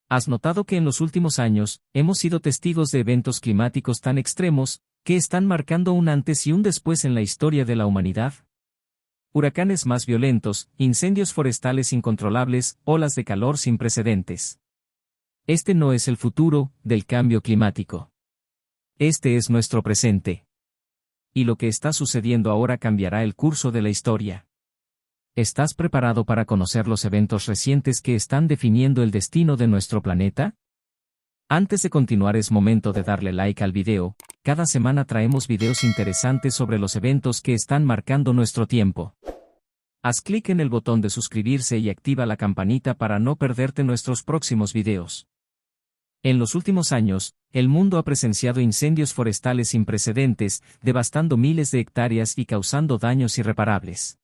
¿Has notado que en los últimos años, hemos sido testigos de eventos climáticos tan extremos, que están marcando un antes y un después en la historia de la humanidad? Huracanes más violentos, incendios forestales incontrolables, olas de calor sin precedentes. Este no es el futuro del cambio climático. Este es nuestro presente. Y lo que está sucediendo ahora cambiará el curso de la historia. ¿Estás preparado para conocer los eventos recientes que están definiendo el destino de nuestro planeta? Antes de continuar es momento de darle like al video. Cada semana traemos videos interesantes sobre los eventos que están marcando nuestro tiempo. Haz clic en el botón de suscribirse y activa la campanita para no perderte nuestros próximos videos. En los últimos años, el mundo ha presenciado incendios forestales sin precedentes, devastando miles de hectáreas y causando daños irreparables.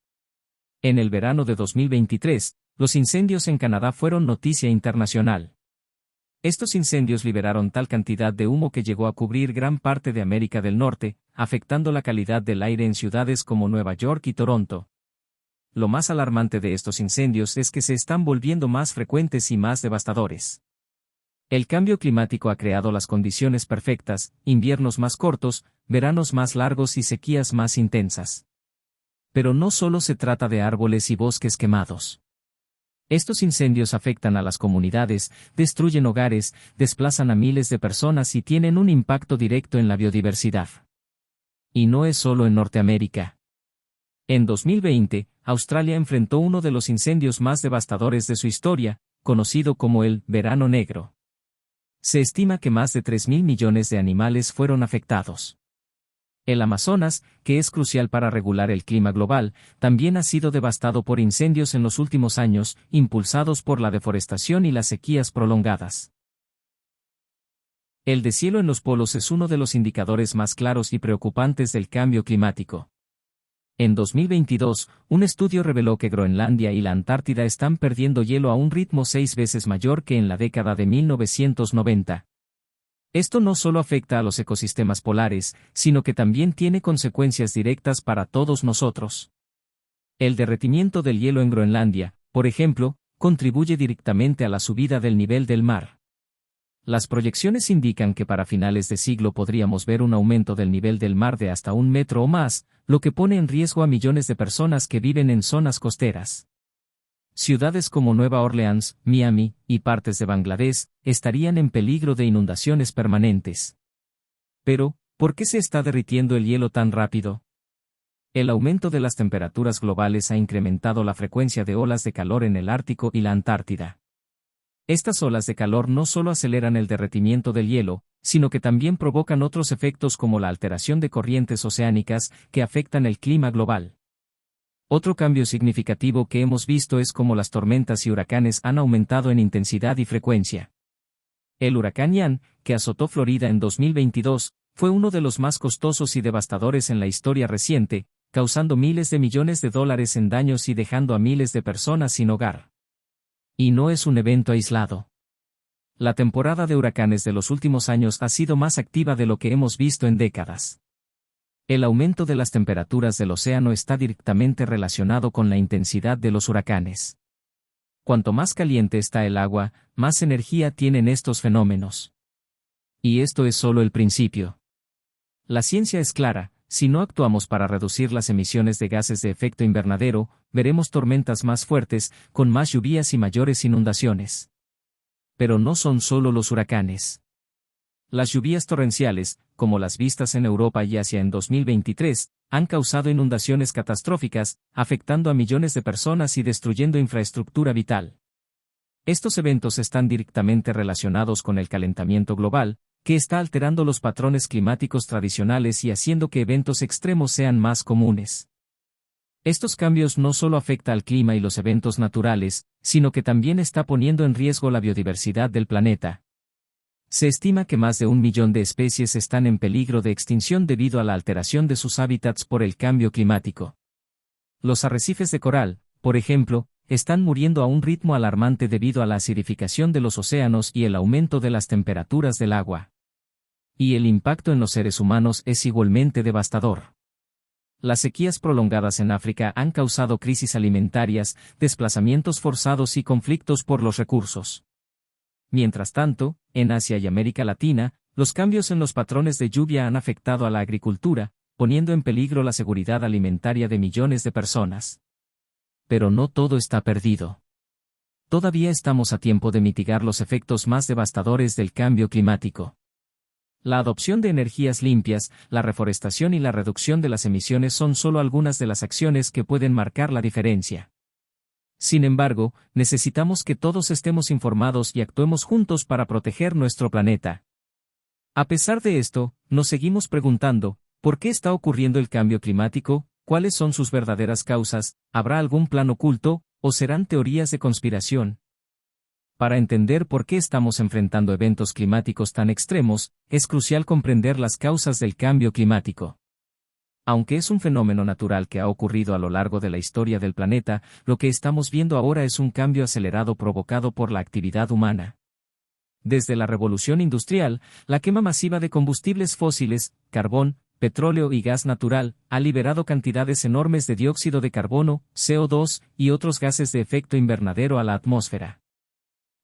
En el verano de 2023, los incendios en Canadá fueron noticia internacional. Estos incendios liberaron tal cantidad de humo que llegó a cubrir gran parte de América del Norte, afectando la calidad del aire en ciudades como Nueva York y Toronto. Lo más alarmante de estos incendios es que se están volviendo más frecuentes y más devastadores. El cambio climático ha creado las condiciones perfectas, inviernos más cortos, veranos más largos y sequías más intensas. Pero no solo se trata de árboles y bosques quemados. Estos incendios afectan a las comunidades, destruyen hogares, desplazan a miles de personas y tienen un impacto directo en la biodiversidad. Y no es solo en Norteamérica. En 2020, Australia enfrentó uno de los incendios más devastadores de su historia, conocido como el Verano Negro. Se estima que más de 3.000 millones de animales fueron afectados. El Amazonas, que es crucial para regular el clima global, también ha sido devastado por incendios en los últimos años, impulsados por la deforestación y las sequías prolongadas. El deshielo en los polos es uno de los indicadores más claros y preocupantes del cambio climático. En 2022, un estudio reveló que Groenlandia y la Antártida están perdiendo hielo a un ritmo 6 veces mayor que en la década de 1990. Esto no solo afecta a los ecosistemas polares, sino que también tiene consecuencias directas para todos nosotros. El derretimiento del hielo en Groenlandia, por ejemplo, contribuye directamente a la subida del nivel del mar. Las proyecciones indican que para finales de siglo podríamos ver un aumento del nivel del mar de hasta 1 metro o más, lo que pone en riesgo a millones de personas que viven en zonas costeras. Ciudades como Nueva Orleans, Miami, y partes de Bangladesh, estarían en peligro de inundaciones permanentes. Pero, ¿por qué se está derritiendo el hielo tan rápido? El aumento de las temperaturas globales ha incrementado la frecuencia de olas de calor en el Ártico y la Antártida. Estas olas de calor no solo aceleran el derretimiento del hielo, sino que también provocan otros efectos como la alteración de corrientes oceánicas que afectan el clima global. Otro cambio significativo que hemos visto es cómo las tormentas y huracanes han aumentado en intensidad y frecuencia. El huracán Ian, que azotó Florida en 2022, fue uno de los más costosos y devastadores en la historia reciente, causando miles de millones de dólares en daños y dejando a miles de personas sin hogar. Y no es un evento aislado. La temporada de huracanes de los últimos años ha sido más activa de lo que hemos visto en décadas. El aumento de las temperaturas del océano está directamente relacionado con la intensidad de los huracanes. Cuanto más caliente está el agua, más energía tienen estos fenómenos. Y esto es solo el principio. La ciencia es clara: si no actuamos para reducir las emisiones de gases de efecto invernadero, veremos tormentas más fuertes, con más lluvias y mayores inundaciones. Pero no son solo los huracanes. Las lluvias torrenciales, como las vistas en Europa y Asia en 2023, han causado inundaciones catastróficas, afectando a millones de personas y destruyendo infraestructura vital. Estos eventos están directamente relacionados con el calentamiento global, que está alterando los patrones climáticos tradicionales y haciendo que eventos extremos sean más comunes. Estos cambios no solo afectan al clima y los eventos naturales, sino que también está poniendo en riesgo la biodiversidad del planeta. Se estima que más de 1 millón de especies están en peligro de extinción debido a la alteración de sus hábitats por el cambio climático. Los arrecifes de coral, por ejemplo, están muriendo a un ritmo alarmante debido a la acidificación de los océanos y el aumento de las temperaturas del agua. Y el impacto en los seres humanos es igualmente devastador. Las sequías prolongadas en África han causado crisis alimentarias, desplazamientos forzados y conflictos por los recursos. Mientras tanto, en Asia y América Latina, los cambios en los patrones de lluvia han afectado a la agricultura, poniendo en peligro la seguridad alimentaria de millones de personas. Pero no todo está perdido. Todavía estamos a tiempo de mitigar los efectos más devastadores del cambio climático. La adopción de energías limpias, la reforestación y la reducción de las emisiones son solo algunas de las acciones que pueden marcar la diferencia. Sin embargo, necesitamos que todos estemos informados y actuemos juntos para proteger nuestro planeta. A pesar de esto, nos seguimos preguntando, ¿por qué está ocurriendo el cambio climático? ¿Cuáles son sus verdaderas causas? ¿Habrá algún plan oculto, o serán teorías de conspiración? Para entender por qué estamos enfrentando eventos climáticos tan extremos, es crucial comprender las causas del cambio climático. Aunque es un fenómeno natural que ha ocurrido a lo largo de la historia del planeta, lo que estamos viendo ahora es un cambio acelerado provocado por la actividad humana. Desde la revolución industrial, la quema masiva de combustibles fósiles, carbón, petróleo y gas natural, ha liberado cantidades enormes de dióxido de carbono, CO2, y otros gases de efecto invernadero a la atmósfera.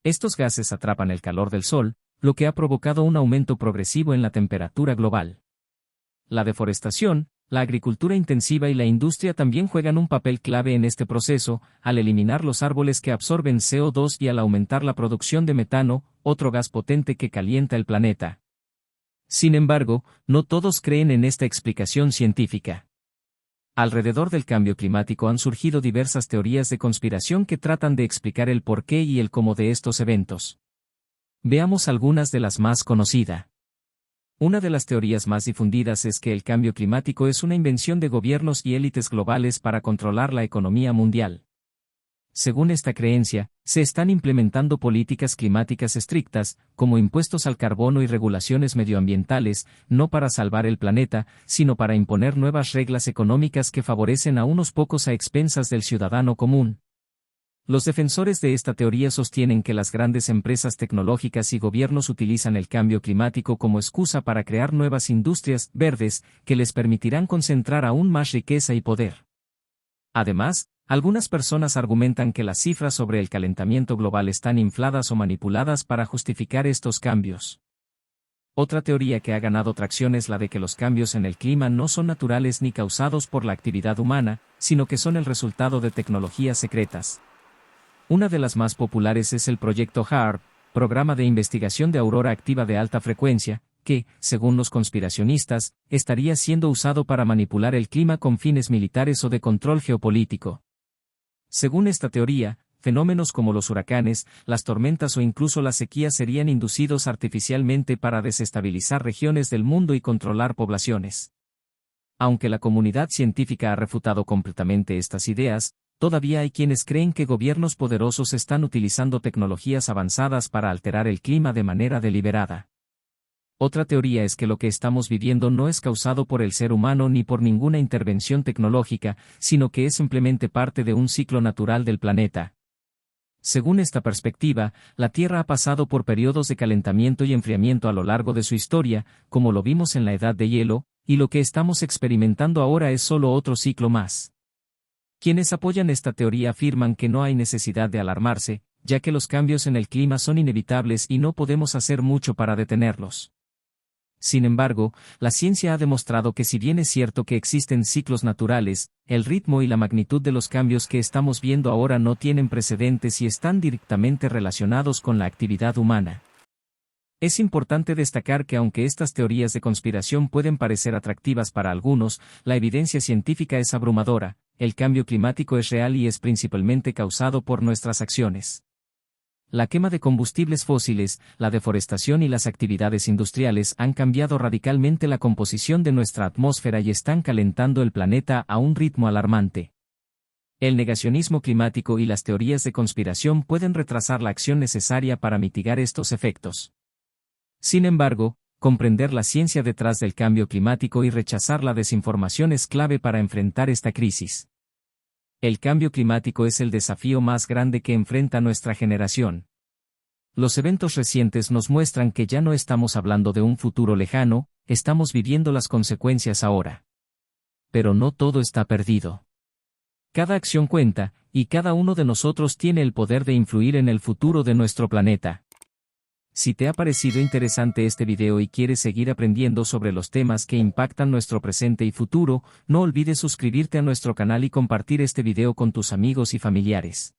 Estos gases atrapan el calor del Sol, lo que ha provocado un aumento progresivo en la temperatura global. La deforestación, la agricultura intensiva y la industria también juegan un papel clave en este proceso, al eliminar los árboles que absorben CO2 y al aumentar la producción de metano, otro gas potente que calienta el planeta. Sin embargo, no todos creen en esta explicación científica. Alrededor del cambio climático han surgido diversas teorías de conspiración que tratan de explicar el porqué y el cómo de estos eventos. Veamos algunas de las más conocidas. Una de las teorías más difundidas es que el cambio climático es una invención de gobiernos y élites globales para controlar la economía mundial. Según esta creencia, se están implementando políticas climáticas estrictas, como impuestos al carbono y regulaciones medioambientales, no para salvar el planeta, sino para imponer nuevas reglas económicas que favorecen a unos pocos a expensas del ciudadano común. Los defensores de esta teoría sostienen que las grandes empresas tecnológicas y gobiernos utilizan el cambio climático como excusa para crear nuevas industrias verdes que les permitirán concentrar aún más riqueza y poder. Además, algunas personas argumentan que las cifras sobre el calentamiento global están infladas o manipuladas para justificar estos cambios. Otra teoría que ha ganado tracción es la de que los cambios en el clima no son naturales ni causados por la actividad humana, sino que son el resultado de tecnologías secretas. Una de las más populares es el proyecto HAARP, Programa de Investigación de Aurora Activa de Alta Frecuencia, que, según los conspiracionistas, estaría siendo usado para manipular el clima con fines militares o de control geopolítico. Según esta teoría, fenómenos como los huracanes, las tormentas o incluso la sequía serían inducidos artificialmente para desestabilizar regiones del mundo y controlar poblaciones. Aunque la comunidad científica ha refutado completamente estas ideas, todavía hay quienes creen que gobiernos poderosos están utilizando tecnologías avanzadas para alterar el clima de manera deliberada. Otra teoría es que lo que estamos viviendo no es causado por el ser humano ni por ninguna intervención tecnológica, sino que es simplemente parte de un ciclo natural del planeta. Según esta perspectiva, la Tierra ha pasado por periodos de calentamiento y enfriamiento a lo largo de su historia, como lo vimos en la Edad de Hielo, y lo que estamos experimentando ahora es solo otro ciclo más. Quienes apoyan esta teoría afirman que no hay necesidad de alarmarse, ya que los cambios en el clima son inevitables y no podemos hacer mucho para detenerlos. Sin embargo, la ciencia ha demostrado que si bien es cierto que existen ciclos naturales, el ritmo y la magnitud de los cambios que estamos viendo ahora no tienen precedentes y están directamente relacionados con la actividad humana. Es importante destacar que aunque estas teorías de conspiración pueden parecer atractivas para algunos, la evidencia científica es abrumadora. El cambio climático es real y es principalmente causado por nuestras acciones. La quema de combustibles fósiles, la deforestación y las actividades industriales han cambiado radicalmente la composición de nuestra atmósfera y están calentando el planeta a un ritmo alarmante. El negacionismo climático y las teorías de conspiración pueden retrasar la acción necesaria para mitigar estos efectos. Sin embargo, comprender la ciencia detrás del cambio climático y rechazar la desinformación es clave para enfrentar esta crisis. El cambio climático es el desafío más grande que enfrenta nuestra generación. Los eventos recientes nos muestran que ya no estamos hablando de un futuro lejano, estamos viviendo las consecuencias ahora. Pero no todo está perdido. Cada acción cuenta, y cada uno de nosotros tiene el poder de influir en el futuro de nuestro planeta. Si te ha parecido interesante este video y quieres seguir aprendiendo sobre los temas que impactan nuestro presente y futuro, no olvides suscribirte a nuestro canal y compartir este video con tus amigos y familiares.